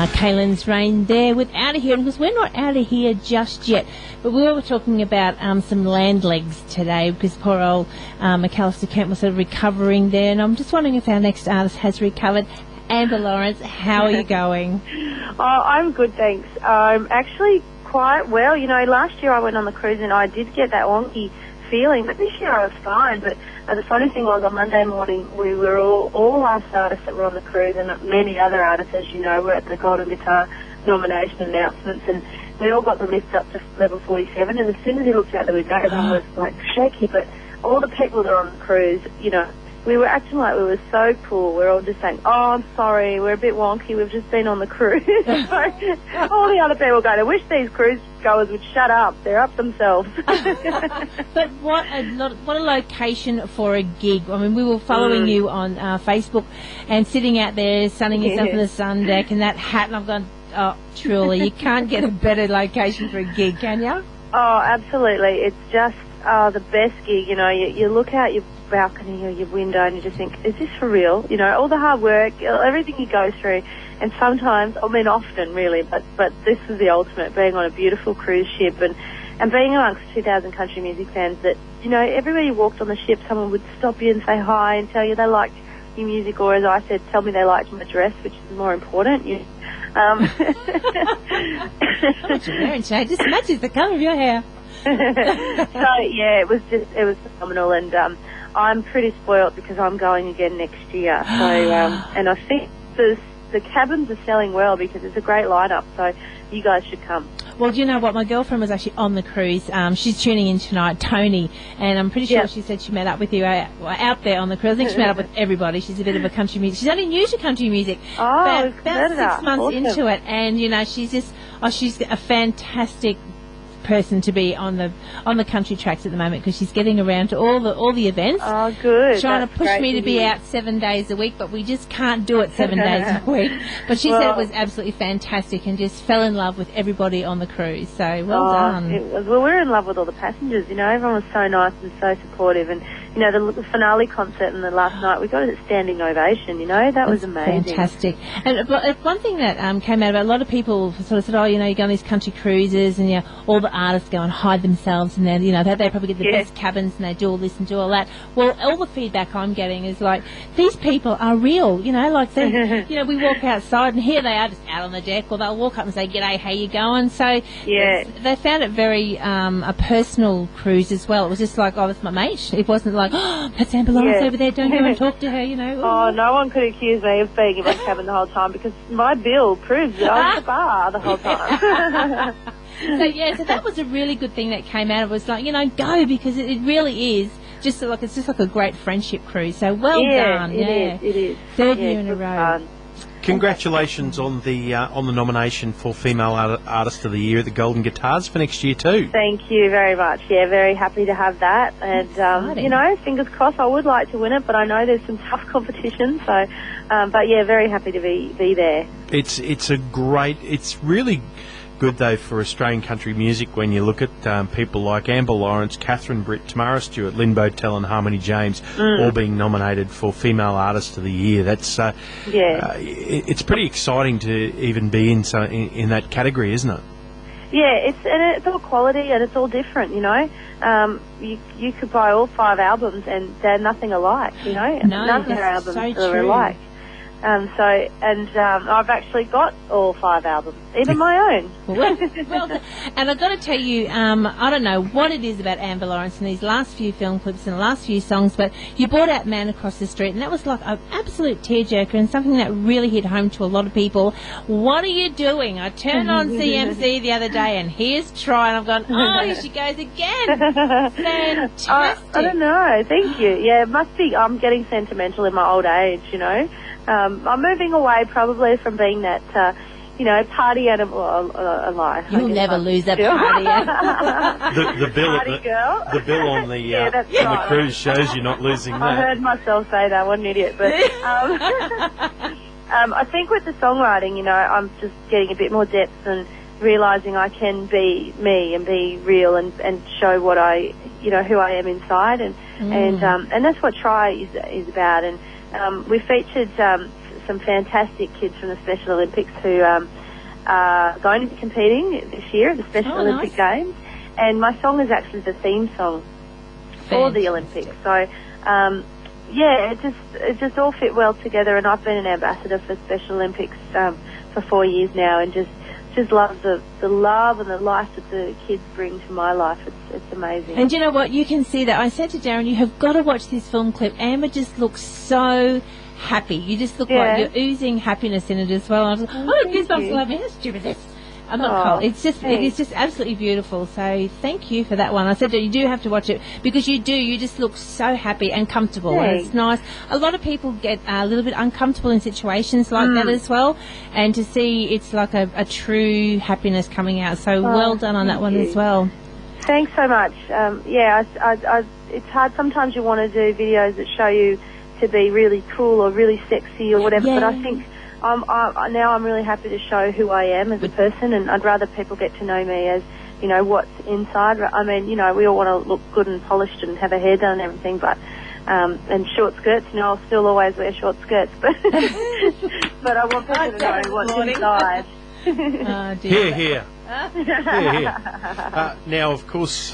Kaylin's Rain there with Out of Here, because we're not out of here just yet. But we were talking about some land legs today, because poor old McAllister Kent was sort of recovering there, and I'm just wondering if our next artist has recovered. Amber Lawrence, how are you going? Oh, I'm good, thanks. I'm actually quite well. You know, last year I went on the cruise and I did get that wonky feeling, but this year I was fine. But the funny thing was, on Monday morning, we were all us artists that were on the cruise, and many other artists, as you know, were at the Golden Guitar nomination announcements, and we all got the lift up to level 47, and as soon as he looked out the window, everyone was like shaky. But all the people that are on the cruise, you know, we were acting like we were so cool. We were all just saying, "Oh, I'm sorry, we're a bit wonky. We've just been on the cruise." So all the other people going, "I wish these cruise goers would shut up. They're up themselves." But what a location for a gig. I mean, we were following you on Facebook and sitting out there, sunning yourself in the sun deck and that hat, and I've gone, oh, truly, you can't get a better location for a gig, can you? Oh, absolutely. It's just the best gig. You know, you look out your balcony or your window and you just think, is this for real? You know, all the hard work, everything you go through, and sometimes, I mean often really, but this is the ultimate, being on a beautiful cruise ship and being amongst 2,000 country music fans that, you know, everywhere you walked on the ship, someone would stop you and say hi and tell you they liked your music, or as I said, tell me they liked my dress, which is more important. What you're wearing today just matches the colour of your hair. So yeah, it was phenomenal, and I'm pretty spoilt because I'm going again next year. So and I think the cabins are selling well because it's a great lineup. So you guys should come. Well, do you know what? My girlfriend was actually on the cruise. She's tuning in tonight, Tony, and I'm pretty sure she said she met up with you out there on the cruise. I think she met up with everybody. She's a bit of a country music. She's only new to country music. Oh, about 6 months into it, and you know, she's just she's a fantastic person to be on the country tracks at the moment, because she's getting around to all the events. Oh, good. Trying to push me to be out 7 days a week, but we just can't do it 7 days a week. But she said it was absolutely fantastic and just fell in love with everybody on the cruise. So well done. Well, we're in love with all the passengers. You know, everyone was so nice and so supportive, and you know, the finale concert and the last night, we got a standing ovation. You know, that was amazing. Fantastic. And one thing that came out about, a lot of people sort of said, oh, you know, you go on these country cruises and all the artists go and hide themselves, and then, you know, they probably get the best cabins and they do all this and do all that. Well, all the feedback I'm getting is like, these people are real, you know, like they, you know, we walk outside and here they are just out on the deck, or they'll walk up and say, "G'day, how you going?" So they found it very a personal cruise as well. It was just like, oh, that's my mate. It wasn't like, oh, that's Amber Lawrence over there, don't go and talk to her, you know. Oh, no one could accuse me of being in my cabin the whole time, because my bill proves that I was at the bar the whole time. So that was a really good thing that came out. It was like, you know, go, because it really is just like, it's just like a great friendship cruise. So well done. It is. Third year in a row. Fun. Congratulations on the nomination for Female Artist of the Year at the Golden Guitars for next year too. Thank you very much. Yeah, very happy to have that. And, you know, fingers crossed, I would like to win it, but I know there's some tough competition. So, but yeah, very happy to be there. It's really good though for Australian country music when you look at people like Amber Lawrence, Catherine Britt, Tamara Stewart, Lynn Botel and Harmony James all being nominated for Female Artist of the Year. That's it's pretty exciting to even be in that category, isn't it? Yeah, it's all quality and it's all different, you know. You could buy all 5 albums and they're nothing alike, you know. None of their albums are alike. I've actually got all 5 albums, even my own. Well, and I've got to tell you, I don't know what it is about Amber Lawrence in these last few film clips and the last few songs, but you brought out Man Across the Street, and that was like an absolute tearjerker and something that really hit home to a lot of people. What are you doing? I turned on CMC the other day, and here's Try, and I've gone, oh, here she goes again. Fantastic. I don't know. Thank you. Yeah, it must be I'm getting sentimental in my old age, you know. I'm moving away probably from being that, you know, party animal. A lie. You'll never lose that party animal. The bill party girl. The bill on the cruise shows you're not losing that. I heard myself say that. What an idiot. But I think with the songwriting, you know, I'm just getting a bit more depth and realising I can be me and be real and show what you know, who I am inside, and that's what Try is about. And we featured some fantastic kids from the Special Olympics who are going to be competing this year at the Special Olympic Games. And my song is actually the theme song for the Olympics. So, it just all fit well together. And I've been an ambassador for Special Olympics for 4 years now, and just love the love and the life that the kids bring to my life. It's amazing. And you know what? You can see that. I said to Darren, you have got to watch this film clip. Amber just looks so happy. You just look like you're oozing happiness in it as well. I was like, goosebumps all over me. How stupid this. I'm not cold. It's just absolutely beautiful. So thank you for that one. I said that you do have to watch it because you do. You just look so happy and comfortable. And it's nice. A lot of people get a little bit uncomfortable in situations like that as well. And to see it's like a true happiness coming out. So well done on that one as well. Thanks so much. It's hard. Sometimes you want to do videos that show you to be really cool or really sexy or whatever. But I think now I'm really happy to show who I am as a person, and I'd rather people get to know me as, you know, what's inside. I mean, you know, we all want to look good and polished and have our hair done and everything, but and short skirts. You know, I'll still always wear short skirts, but but I want people to know what's inside. Here, here. Now, of course,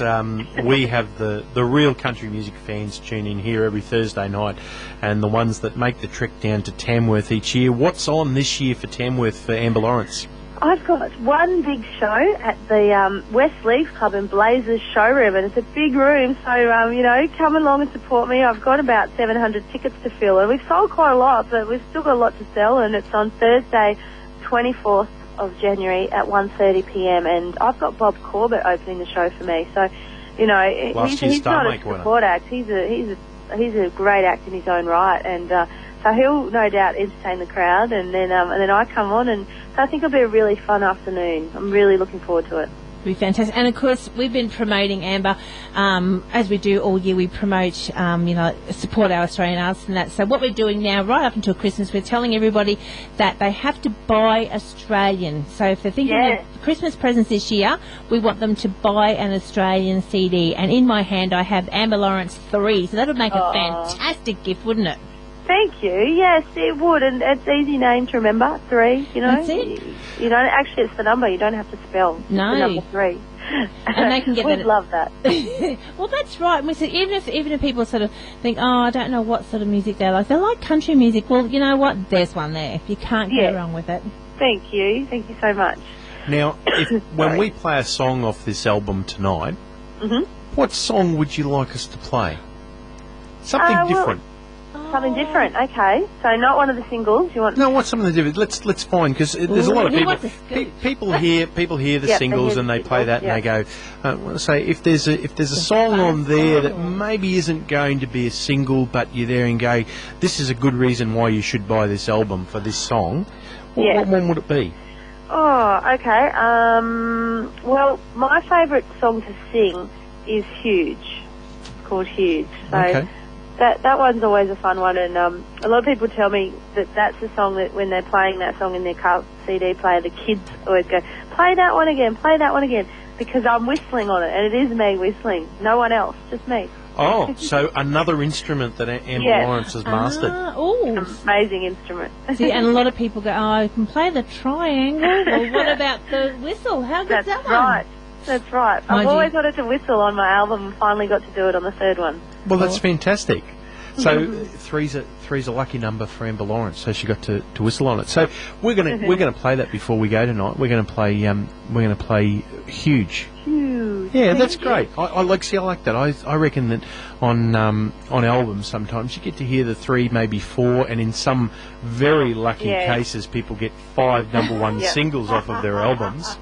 we have the real country music fans tune in here every Thursday night, and the ones that make the trek down to Tamworth each year. What's on this year for Tamworth for Amber Lawrence? I've got one big show at the West Leagues Club in Blazers showroom, and it's a big room, so, you know, come along and support me. I've got about 700 tickets to fill, and we've sold quite a lot, but we've still got a lot to sell, and it's on Thursday, 24th of January at 1:30 p.m. and I've got Bob Corbett opening the show for me. So, you know, he's not a support act. He's a great act in his own right, and so he'll no doubt entertain the crowd. And then I come on, and so I think it'll be a really fun afternoon. I'm really looking forward to it. Be fantastic. And of course we've been promoting Amber as we do all year. We promote support our Australian artists and that. So what we're doing now right up until Christmas, we're telling everybody that they have to buy Australian. So if they're thinking of Christmas presents this year, we want them to buy an Australian CD, and in my hand I have Amber Lawrence 3, so that would make a fantastic gift, wouldn't it? Thank you. Yes, it would, and it's an easy name to remember. 3, you know. That's it. You don't actually. It's the number. You don't have to spell. No. It's the number 3. And they can get We'd love that. Well, that's right. And we said even if people sort of think, I don't know what sort of music they like country music. Well, you know what? There's one there. You can't go wrong with it. Thank you. Thank you so much. Now, when we play a song off this album tonight, what song would you like us to play? Something different. Something different, okay. So not one of the singles. You want? No, what's something different? Let's find, because there's a lot of people. People hear the singles and they play that and they go. I want to say if there's a song on there that maybe isn't going to be a single, but you're there and go, this is a good reason why you should buy this album for this song. What one would it be? Oh, okay. Well, my favourite song to sing is Huge. It's called Huge. So. Okay. That one's always a fun one, and a lot of people tell me that that's the song that when they're playing that song in their car CD player, the kids always go, play that one again, because I'm whistling on it, and it is me whistling, no one else, just me. Oh, so another instrument that Amber Lawrence has mastered. Amazing instrument. See, and a lot of people go, I can play the triangle, well, what about the whistle? How good's that one? That's right. I've always wanted to whistle on my album and finally got to do it on the 3rd one. Well, that's fantastic. So three's a lucky number for Amber Lawrence. So she got to whistle on it. So we're gonna play that before we go tonight. We're gonna play Huge. Huge. Yeah, that's great. I like that. I reckon that on albums sometimes you get to hear the 3, maybe 4, and in some very lucky cases people get 5 #1 singles off of their albums.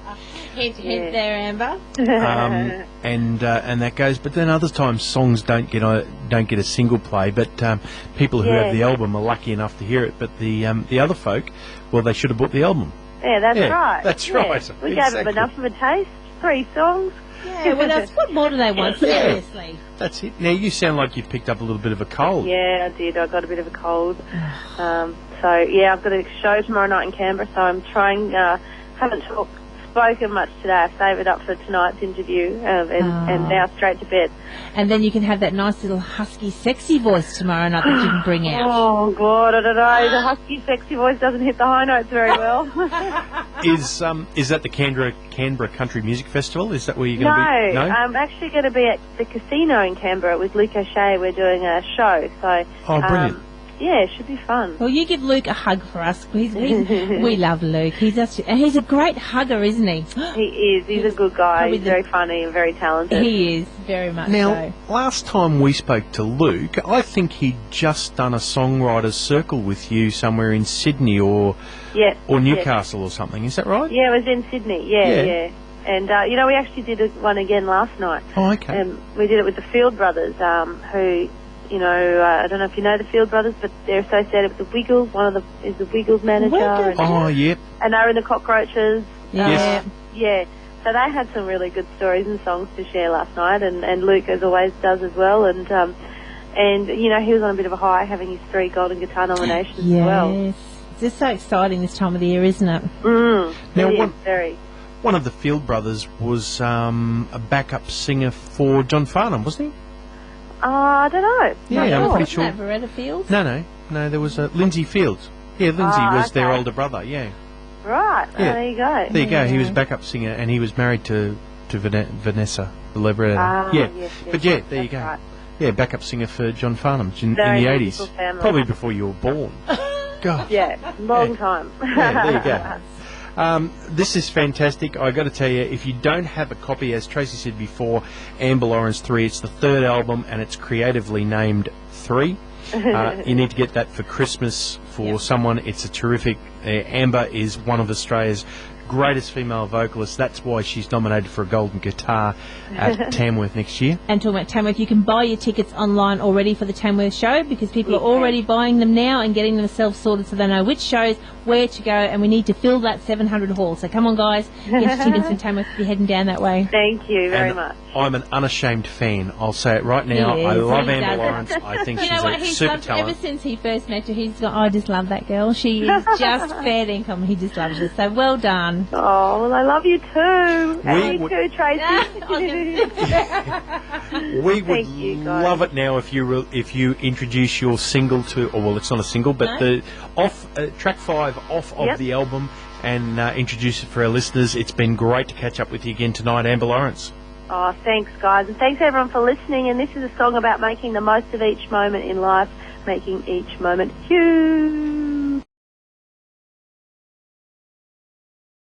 Hint there, Amber. And that goes. But then other times songs don't get a single play. But people who have the album are lucky enough to hear it. But the other folk, well, they should have bought the album. Yeah, that's right. That's right. We gave them enough of a taste. 3 songs. Yeah, what else? What more do they want? Seriously. That's it. Now you sound like you've picked up a little bit of a cold. Yeah, I did. I got a bit of a cold. So yeah, I've got a show tomorrow night in Canberra. So I'm trying. Haven't talked spoken much today. I saved it up for tonight's interview and now straight to bed. And then you can have that nice little husky, sexy voice tomorrow night that you can bring out. Oh, God, I don't know. The husky, sexy voice doesn't hit the high notes very well. Is that the Canberra Country Music Festival? Is that where you're going to be? No, I'm actually going to be at the casino in Canberra with Luke O'Shea. We're doing a show. So, brilliant. Yeah, it should be fun. Well, you give Luke a hug for us. We love Luke. He's a great hugger, isn't he? He is. He's a good guy. He's very funny and very talented. He is, very much now, last time we spoke to Luke, I think he'd just done a songwriters circle with you somewhere in Sydney or Newcastle or something. Is that right? Yeah, it was in Sydney. Yeah. And, we actually did one again last night. Oh, okay. We did it with the Field Brothers, who... I don't know if you know the Field Brothers, but they're associated with the Wiggles. One of them is the Wiggles manager. Yep. And they're in the Cockroaches. Yes. Yeah. So they had some really good stories and songs to share last night, and Luke, as always, does as well. And he was on a bit of a high, having his 3 Golden Guitar nominations as well. Yes. It's just so exciting this time of the year, isn't it? Now, very. One of the Field Brothers was a backup singer for John Farnham, wasn't he? I don't know. Yeah, I'm pretty sure. Wasn't that Veretta Fields? No, there was Lindsay Fields. Yeah, Lindsay was their older brother, yeah. Right, yeah. There you go. There you go, he was backup singer and he was married to Vanessa, the libretto. Yes, but there you go. Right. Yeah, backup singer for John Farnham in the 80s. Probably before you were born. God. Yeah, long time. Yeah, there you go. This is fantastic. I got to tell you, if you don't have a copy, as Tracy said before, Amber Lawrence 3, it's the 3rd album and it's creatively named 3. You need to get that for Christmas for someone. It's a terrific. Amber is one of Australia's greatest female vocalists. That's why she's nominated for a Golden Guitar at Tamworth next year. And talking about Tamworth, you can buy your tickets online already for the Tamworth show because people are already buying them now and getting themselves sorted so they know which shows, where to go, and we need to fill that 700 hall. So come on, guys, get your tickets in Tamworth if you're heading down that way. Thank you very much. I'm an unashamed fan. I'll say it right now. I love Amber Lawrence. I think she's a super talent. Ever since he first met her, he's gone, I just love that girl. She is just fair income. He just loves her. So well done. Oh, well, I love you too. Me too, Tracy. We would love it now if you introduce your single it's not a single, but the track 5 off of the album and introduce it for our listeners. It's been great to catch up with you again tonight, Amber Lawrence. Oh, thanks, guys. And thanks, everyone, for listening. And this is a song about making the most of each moment in life, making each moment huge.